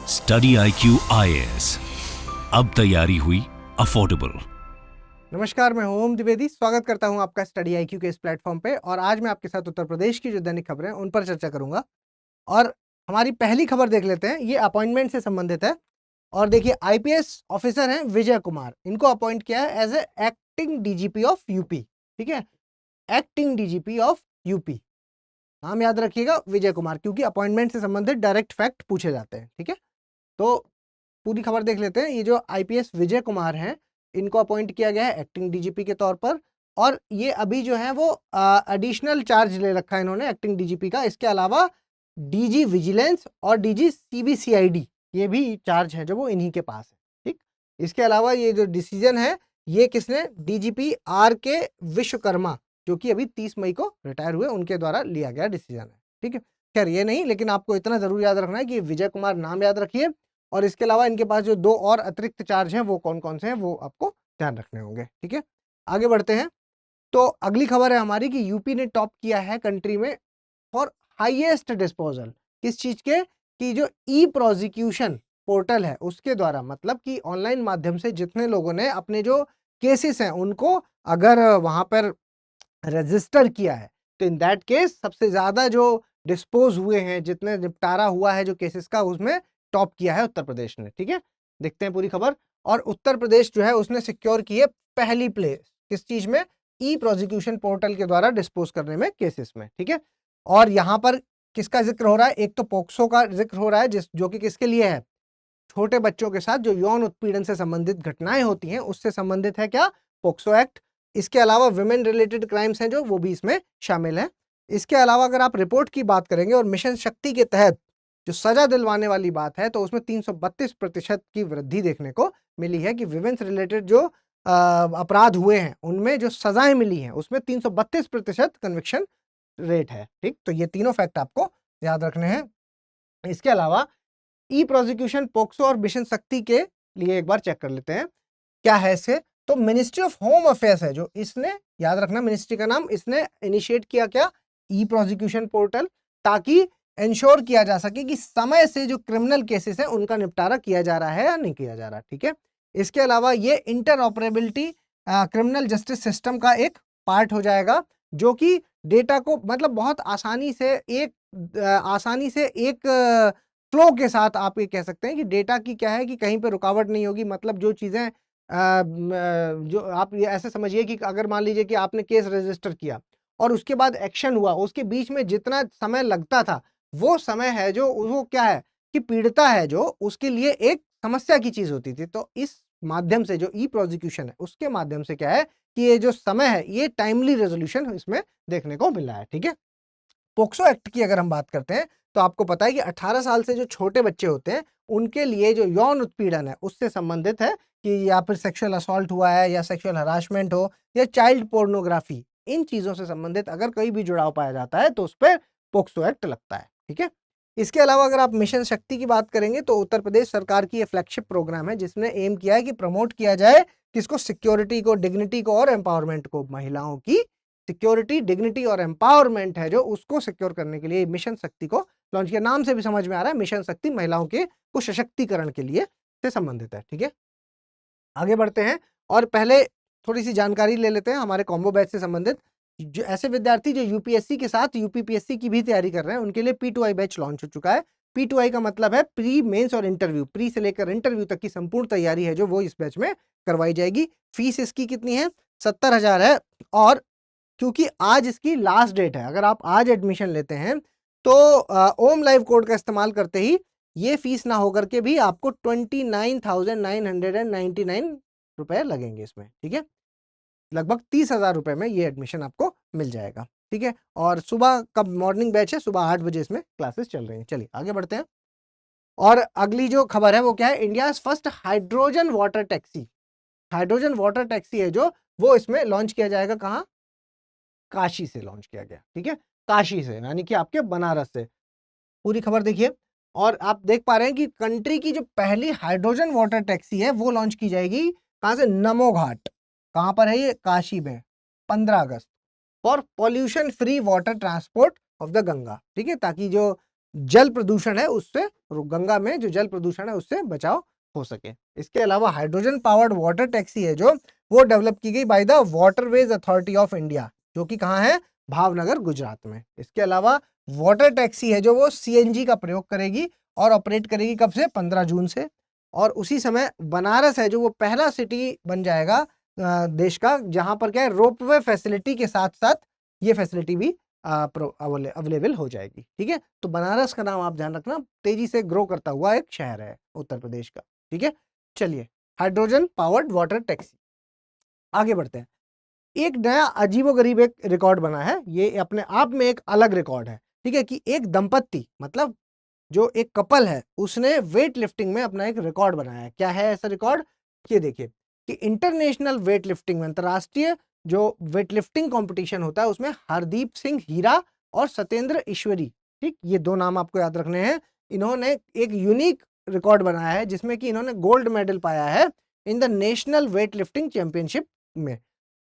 Study IQ IAS, अब तैयारी हुई अफोर्डेबल। नमस्कार, मैं हूं ओम द्विवेदी। स्वागत करता हूं आपका स्टडी IQ के इस प्लेटफॉर्म पे। और आज मैं आपके साथ उत्तर प्रदेश की जो दैनिक खबरें हैं उन पर चर्चा करूंगा। और हमारी पहली खबर देख लेते हैं, ये अपॉइंटमेंट से संबंधित है। और देखिए, IPS ऑफिसर हैं विजय कुमार, इनको अपॉइंट किया है as a acting DGP of UP. ठीक है, एक्टिंग DGP ऑफ यूपी, नाम याद रखिएगा विजय कुमार, क्योंकि अपॉइंटमेंट से संबंधित डायरेक्ट फैक्ट पूछे जाते हैं। ठीक है, तो पूरी खबर देख लेते हैं। ये जो IPS विजय कुमार हैं, इनको अपॉइंट किया गया है एक्टिंग DGP के तौर पर। और ये अभी जो है वो एडिशनल चार्ज ले रखा है इन्होंने एक्टिंग DGP का। इसके अलावा DG विजिलेंस और DG CBCID, ये भी चार्ज है जो वो इन्हीं के पास है। ठीक, इसके अलावा ये जो डिसीजन है, ये किसने, DGP RK विश्वकर्मा, जो कि अभी 30 मई को रिटायर हुए, उनके द्वारा लिया गया डिसीजन है। ठीक है, खैर ये नहीं, लेकिन आपको इतना जरूर याद रखना है कि विजय कुमार नाम याद रखिए। और इसके अलावा इनके पास जो 2 और अतिरिक्त चार्ज हैं वो कौन कौन से हैं वो आपको ध्यान रखने होंगे। ठीक है, आगे बढ़ते हैं। तो अगली खबर है हमारी कि यूपी ने टॉप किया है कंट्री में फॉर हाईएस्ट डिस्पोजल। किस चीज के, कि जो E-प्रोसिक्यूशन पोर्टल है उसके द्वारा, मतलब कि ऑनलाइन माध्यम से जितने लोगों ने अपने जो केसेस हैं उनको अगर वहां पर रजिस्टर किया है, तो इन दैट केस सबसे ज्यादा जो डिस्पोज हुए हैं, जितने निपटारा हुआ है जो केसेस का, उसमें टॉप किया है उत्तर प्रदेश ने। ठीक है, देखते हैं पूरी खबर। और उत्तर प्रदेश जो है उसने सिक्योर की है पहली प्लेस किस चीज में, E-प्रोसिक्यूशन पोर्टल के द्वारा डिस्पोज करने में, केसेस में। ठीक है, और यहाँ पर किसका जिक्र हो रहा है, एक तो पोक्सो का जिक्र हो रहा है, जो कि किसके लिए है, छोटे बच्चों के साथ जो यौन उत्पीड़न से संबंधित घटनाएं होती हैं उससे संबंधित है क्या, पोक्सो एक्ट। इसके अलावा विमेन रिलेटेड क्राइम्स हैं जो, वो भी इसमें शामिल है। इसके अलावा अगर आप रिपोर्ट की बात करेंगे और मिशन शक्ति के तहत जो सजा दिलवाने वाली बात है, तो उसमें 332% की वृद्धि देखने को मिली है कि विमेन्स रिलेटेड जो अपराध हुए हैं उनमें जो सजाएं मिली हैं उसमें 332% कन्विक्शन रेट है। ठीक, तो ये तीनों फैक्ट आपको याद रखने हैं। इसके अलावा E-प्रोसिक्यूशन, पोक्सो और मिशन शक्ति के लिए एक बार चेक कर लेते हैं क्या है इससे। तो मिनिस्ट्री ऑफ होम अफेयर्स है जो इसने, याद रखना मिनिस्ट्री का नाम, इसने इनिशिएट किया क्या, E-प्रोसिक्यूशन पोर्टल, ताकि इंश्योर किया जा सके कि समय से जो क्रिमिनल केसेस हैं उनका निपटारा किया जा रहा है या नहीं किया जा रहा। ठीक है, इसके अलावा ये इंटरऑपरेबिलिटी क्रिमिनल जस्टिस सिस्टम का एक पार्ट हो जाएगा, जो कि डेटा को मतलब बहुत आसानी से एक फ्लो के साथ आप ये कह सकते हैं कि डेटा की क्या है कि कहीं पे रुकावट नहीं होगी। मतलब जो चीजें जो आप ये ऐसे समझिए कि अगर मान लीजिए कि आपने केस रजिस्टर किया और उसके बाद एक्शन हुआ, उसके बीच में जितना समय लगता था वो समय है जो, वो क्या है कि पीड़िता है जो, उसके लिए एक समस्या की चीज होती थी। तो इस माध्यम से जो E-प्रोसिक्यूशन है उसके माध्यम से क्या है कि ये जो समय है ये टाइमली रेजोल्यूशन इसमें देखने को मिला है। ठीक है, पोक्सो एक्ट की अगर हम बात करते हैं तो आपको पता है कि 18 साल से जो छोटे बच्चे होते हैं उनके लिए जो यौन उत्पीड़न है उससे संबंधित है, कि या फिर सेक्सुअल असॉल्ट हुआ है या सेक्सुअल हरासमेंट हो या चाइल्ड पोर्नोग्राफी, इन चीजों से संबंधित अगर कोई भी जुड़ाव पाया जाता है तो उस पर पोक्सो एक्ट लगता है। ठीक है, इसके अलावा अगर आप मिशन शक्ति की बात करेंगे तो उत्तर प्रदेश सरकार की ये फ्लैगशिप प्रोग्राम है जिसने एम किया है कि प्रमोट किया जाए किसको, सिक्योरिटी को, डिग्निटी को और एम्पावरमेंट को। महिलाओं की सिक्योरिटी, डिग्निटी और एम्पावरमेंट है जो, उसको सिक्योर करने के लिए मिशन शक्ति को लॉन्च किया। नाम से भी समझ में आ रहा है मिशन शक्ति महिलाओं के को सशक्तिकरण के लिए से संबंधित है। ठीक है, आगे बढ़ते हैं और पहले थोड़ी सी जानकारी ले लेते हैं हमारे कॉम्बो बैच से संबंधित। जो ऐसे विद्यार्थी जो UPSC के साथ UPPSC की भी तैयारी कर रहे हैं उनके लिए P2I बैच लॉन्च हो चुका है। P2I का मतलब है प्री, मेंस और इंटरव्यू। प्री से लेकर इंटरव्यू तक की संपूर्ण तैयारी है जो वो इस बैच में करवाई जाएगी। फीस इसकी कितनी है, 70,000 है। और क्योंकि आज इसकी लास्ट डेट है, अगर आप आज एडमिशन लेते हैं तो ओम लाइव कोड का इस्तेमाल करते ही ये फीस ना होकर के भी आपको 29,999 रुपए लगेंगे इसमें। ठीक है, लगभग 30,000 रुपए में ये एडमिशन आपको मिल जाएगा। ठीक है, और सुबह कब मॉर्निंग बैच है, सुबह 8 बजे इसमें क्लासेस चल रही हैं। चलिए आगे बढ़ते हैं। और अगली जो खबर है वो क्या है, India first hydrogen water taxi. Hydrogen water taxi है जो, वो इसमें लॉन्च किया जाएगा। कहाँ, काशी से लॉन्च किया गया। ठीक है, काशी से, यानी कि आपके बनारस से। पूरी खबर देखिए और आप देख पा रहे हैं कि कंट्री की जो पहली हाइड्रोजन वाटर टैक्सी है वो लॉन्च की जाएगी। कहां से, नमो घाट। कहां पर है ये, काशी में, 15 अगस्त, for pollution free water transport of the Ganga. ठीक है, ताकि जो जल प्रदूषण है उससे, गंगा में जो जल प्रदूषण है उससे बचाव हो सके। इसके अलावा हाइड्रोजन पावर्ड वाटर टैक्सी है जो, वो डेवलप की गई by the waterways authority of India, जो कि कहाँ है, भावनगर गुजरात में। इसके अलावा वाटर टैक्सी है जो वो सीएनजी का प्रयोग करेगी और ऑपरेट करेगी कब से, 15 जून से। और उसी समय बनारस है जो वो पहला सिटी बन जाएगा देश का जहां पर क्या है, रोपवे फैसिलिटी के साथ साथ ये फैसिलिटी भी अवेलेबल हो जाएगी। ठीक है, तो बनारस का नाम आप ध्यान रखना, तेजी से ग्रो करता हुआ एक शहर है उत्तर प्रदेश का। ठीक है, चलिए हाइड्रोजन पावर्ड वाटर टैक्सी, आगे बढ़ते हैं। एक नया अजीबोगरीब एक रिकॉर्ड बना है, ये अपने आप में एक अलग रिकॉर्ड है। ठीक है, कि एक दंपत्ति, मतलब जो एक कपल है, उसने वेट लिफ्टिंग में अपना एक रिकॉर्ड बनाया है। क्या है ऐसा रिकॉर्ड, ये देखिए कि इंटरनेशनल वेट लिफ्टिंग में, अंतरराष्ट्रीय जो वेट लिफ्टिंग कॉम्पिटिशन होता है उसमें हरदीप सिंह हीरा और सत्येंद्र ईश्वरी, ठीक, ये 2 नाम आपको याद रखने हैं। इन्होंने एक यूनिक रिकॉर्ड बनाया है जिसमें कि इन्होंने गोल्ड मेडल पाया है in the national weightlifting championship में।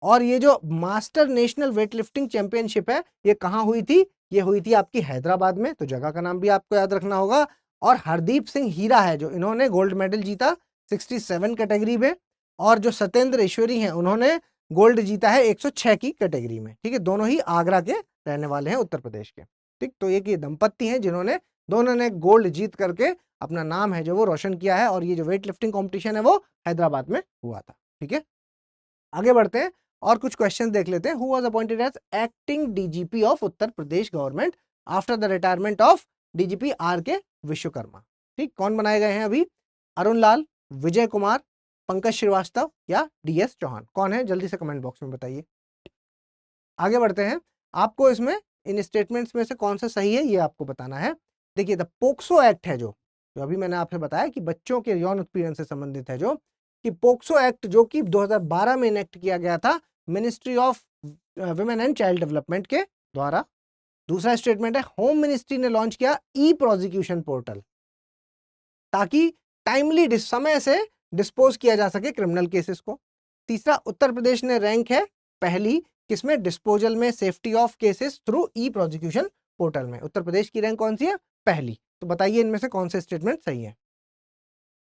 और ये जो master national weightlifting championship है, ये कहाँ हुई थी, ये हुई थी आपकी हैदराबाद में, तो जगह का नाम भी आपको याद रखना होगा। और हरदीप सिंह हीरा है जो, इन्होंने गोल्ड मेडल जीता 67 कैटेगरी में, और जो सत्येंद्र ईश्वरी हैं उन्होंने गोल्ड जीता है 106 की कैटेगरी में। ठीक है, दोनों ही आगरा के रहने वाले हैं, उत्तर प्रदेश के। ठीक, तो एक ये दंपत्ति हैं जिन्होंने दोनों ने गोल्ड जीत करके अपना नाम है जो वो रोशन किया है, और ये जो वेट लिफ्टिंग कॉम्पिटिशन है वो हैदराबाद में हुआ था। ठीक है, आगे बढ़ते हैं और कुछ क्वेश्चन देख लेते हैं। Who was appointed as acting DGP of Uttar Pradesh government after the retirement of DGP R K Vishwakarma. ठीक, कौन बनाए गए हैं अभी, अरुण लाल, विजय कुमार, पंकज श्रीवास्तव या डीएस चौहान, कौन है, जल्दी से कमेंट बॉक्स में बताइए। आगे बढ़ते हैं, आपको इसमें इन स्टेटमेंट्स में से कौन सा सही है ये आपको बताना है। देखिए, द पोक्सो एक्ट है जो अभी मैंने आपसे बताया कि बच्चों के यौन उत्पीड़न से संबंधित है, जो कि पोक्सो एक्ट जो कि 2012 में इनेक्ट किया गया था ministry of women and child development के द्वारा। दूसरा स्टेटमेंट है, होम मिनिस्ट्री ने लॉन्च किया ई प्रोसिक्यूशन पोर्टल, ताकि टाइमली समय से डिस्पोज किया जा सके क्रिमिनल केसेस को। तीसरा, उत्तर प्रदेश ने रैंक है पहली किसमें, डिस्पोजल में safety of cases through E prosecution portal में। उत्तर प्रदेश की रैंक कौन सी है, पहली। तो बताइए इनमें से कौन से स्टेटमेंट सही है।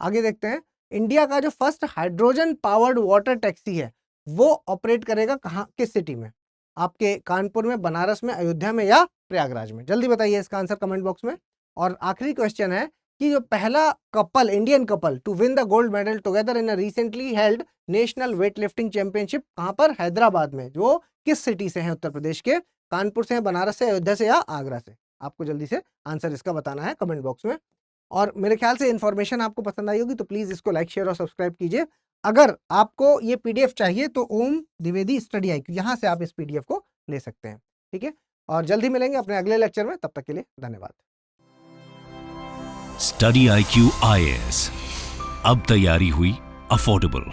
आगे देखते हैं, इंडिया का जो first hydrogen powered water taxi है वो ऑपरेट करेगा कहाँ, किस सिटी में, आपके कानपुर में, बनारस में, अयोध्या में या प्रयागराज में, जल्दी बताइए इसका आंसर कमेंट बॉक्स में। और आखिरी क्वेश्चन है कि जो पहला couple, Indian couple to win the gold medal together in a recently held national weightlifting championship, कहां पर, हैदराबाद में, जो किस सिटी से है उत्तर प्रदेश के, कानपुर से, बनारस से, अयोध्या से या आगरा से। आपको जल्दी से आंसर इसका बताना है कमेंट बॉक्स में। और मेरे ख्याल से इन्फॉर्मेशन आपको पसंद आई होगी, तो प्लीज इसको लाइक, शेयर और सब्सक्राइब कीजिए। अगर आपको ये पीडीएफ चाहिए तो ओम द्विवेदी स्टडी IQ, यहाँ से आप इस पीडीएफ को ले सकते हैं। ठीक है, और जल्दी मिलेंगे अपने अगले लेक्चर में, तब तक के लिए धन्यवाद। स्टडी IQ IAS, अब तैयारी हुई अफोर्डेबल।